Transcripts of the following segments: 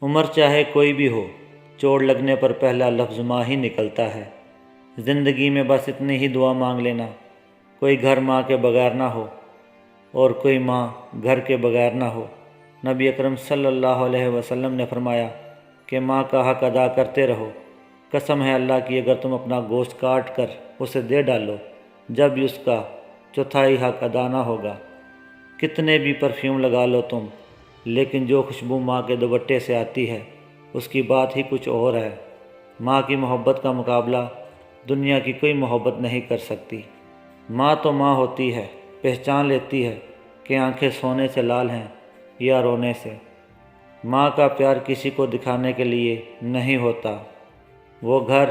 عمر چاہے کوئی بھی ہو، چوٹ لگنے پر پہلا لفظ ماں ہی نکلتا ہے۔ زندگی میں بس اتنی ہی دعا مانگ لینا، کوئی گھر ماں کے بغیر نہ ہو اور کوئی ماں گھر کے بغیر نہ ہو۔ نبی اکرم صلی اللہ علیہ وسلم نے فرمایا کہ ماں کا حق ادا کرتے رہو۔ قسم ہے اللہ کی، اگر تم اپنا گوشت کاٹ کر اسے دے ڈالو جب بھی اس کا چوتھائی حق ادا نہ ہوگا۔ کتنے بھی پرفیوم لگا لو تم، لیکن جو خوشبو ماں کے دوپٹے سے آتی ہے اس کی بات ہی کچھ اور ہے۔ ماں کی محبت کا مقابلہ دنیا کی کوئی محبت نہیں کر سکتی۔ ماں تو ماں ہوتی ہے، پہچان لیتی ہے کہ آنکھیں سونے سے لال ہیں یا رونے سے۔ ماں کا پیار کسی کو دکھانے کے لیے نہیں ہوتا۔ وہ گھر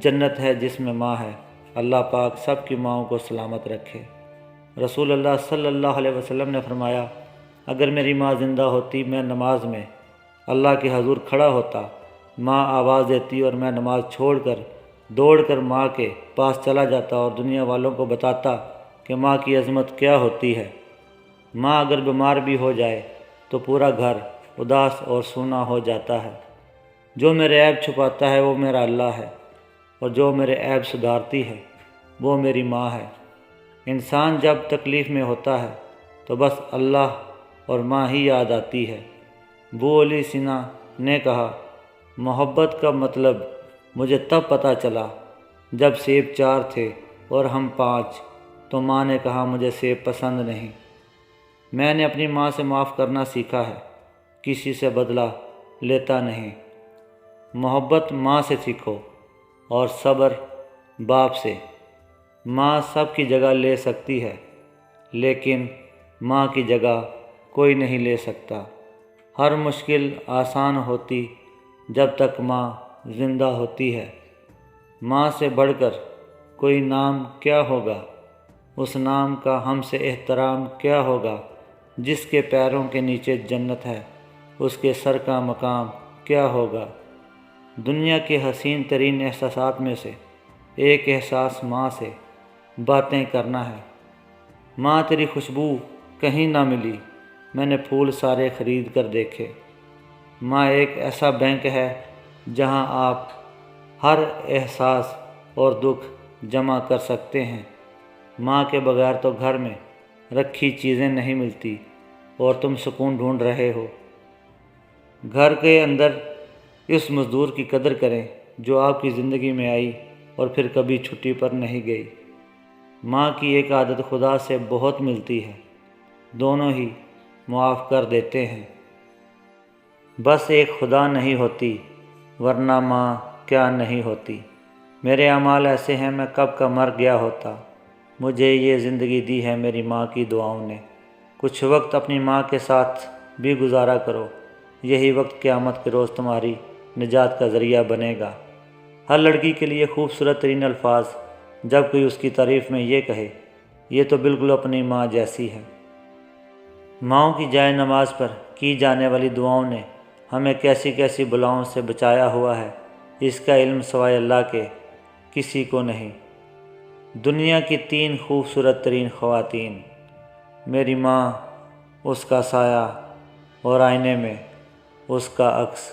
جنت ہے جس میں ماں ہے۔ اللہ پاک سب کی ماؤں کو سلامت رکھے۔ رسول اللہ صلی اللہ علیہ وسلم نے فرمایا، اگر میری ماں زندہ ہوتی میں نماز میں اللہ کے حضور کھڑا ہوتا، ماں آواز دیتی اور میں نماز چھوڑ کر دوڑ کر ماں کے پاس چلا جاتا اور دنیا والوں کو بتاتا کہ ماں کی عظمت کیا ہوتی ہے۔ ماں اگر بیمار بھی ہو جائے تو پورا گھر اداس اور سونا ہو جاتا ہے۔ جو میرے عیب چھپاتا ہے وہ میرا اللہ ہے، اور جو میرے عیب سدھارتی ہے وہ میری ماں ہے۔ انسان جب تکلیف میں ہوتا ہے تو بس اللہ اور ماں ہی یاد آتی ہے۔ ابو علی سینا نے کہا، محبت کا مطلب مجھے تب پتہ چلا جب سیب 4 تھے اور ہم 5، تو ماں نے کہا مجھے سیب پسند نہیں۔ میں نے اپنی ماں سے معاف کرنا سیکھا ہے، کسی سے بدلہ لیتا نہیں۔ محبت ماں سے سیکھو اور صبر باپ سے۔ ماں سب کی جگہ لے سکتی ہے، لیکن ماں کی جگہ کوئی نہیں لے سکتا۔ ہر مشکل آسان ہوتی جب تک ماں زندہ ہوتی ہے۔ ماں سے بڑھ کر کوئی نام کیا ہوگا، اس نام کا ہم سے احترام کیا ہوگا۔ جس کے پیروں کے نیچے جنت ہے اس کے سر کا مقام کیا ہوگا۔ دنیا کے حسین ترین احساسات میں سے ایک احساس ماں سے باتیں کرنا ہے۔ ماں تیری خوشبو کہیں نہ ملی، میں نے پھول سارے خرید کر دیکھے۔ ماں ایک ایسا بینک ہے جہاں آپ ہر احساس اور دکھ جمع کر سکتے ہیں۔ ماں کے بغیر تو گھر میں رکھی چیزیں نہیں ملتی اور تم سکون ڈھونڈ رہے ہو۔ گھر کے اندر اس مزدور کی قدر کریں جو آپ کی زندگی میں آئی اور پھر کبھی چھٹی پر نہیں گئی۔ ماں کی ایک عادت خدا سے بہت ملتی ہے، دونوں ہی معاف کر دیتے ہیں۔ بس ایک خدا نہیں ہوتی ورنہ ماں کیا نہیں ہوتی۔ میرے اعمال ایسے ہیں میں کب کا مر گیا ہوتا، مجھے یہ زندگی دی ہے میری ماں کی دعاؤں نے۔ کچھ وقت اپنی ماں کے ساتھ بھی گزارا کرو، یہی وقت قیامت کے روز تمہاری نجات کا ذریعہ بنے گا۔ ہر لڑکی کے لیے خوبصورت ترین الفاظ جب کوئی اس کی تعریف میں یہ کہے، یہ تو بالکل اپنی ماں جیسی ہے۔ ماؤں کی جائے نماز پر کی جانے والی دعاؤں نے ہمیں کیسی کیسی بلاؤں سے بچایا ہوا ہے، اس کا علم سوائے اللہ کے کسی کو نہیں۔ دنیا کی 3 خوبصورت ترین خواتین، میری ماں، اس کا سایہ اور آئینے میں اس کا عکس۔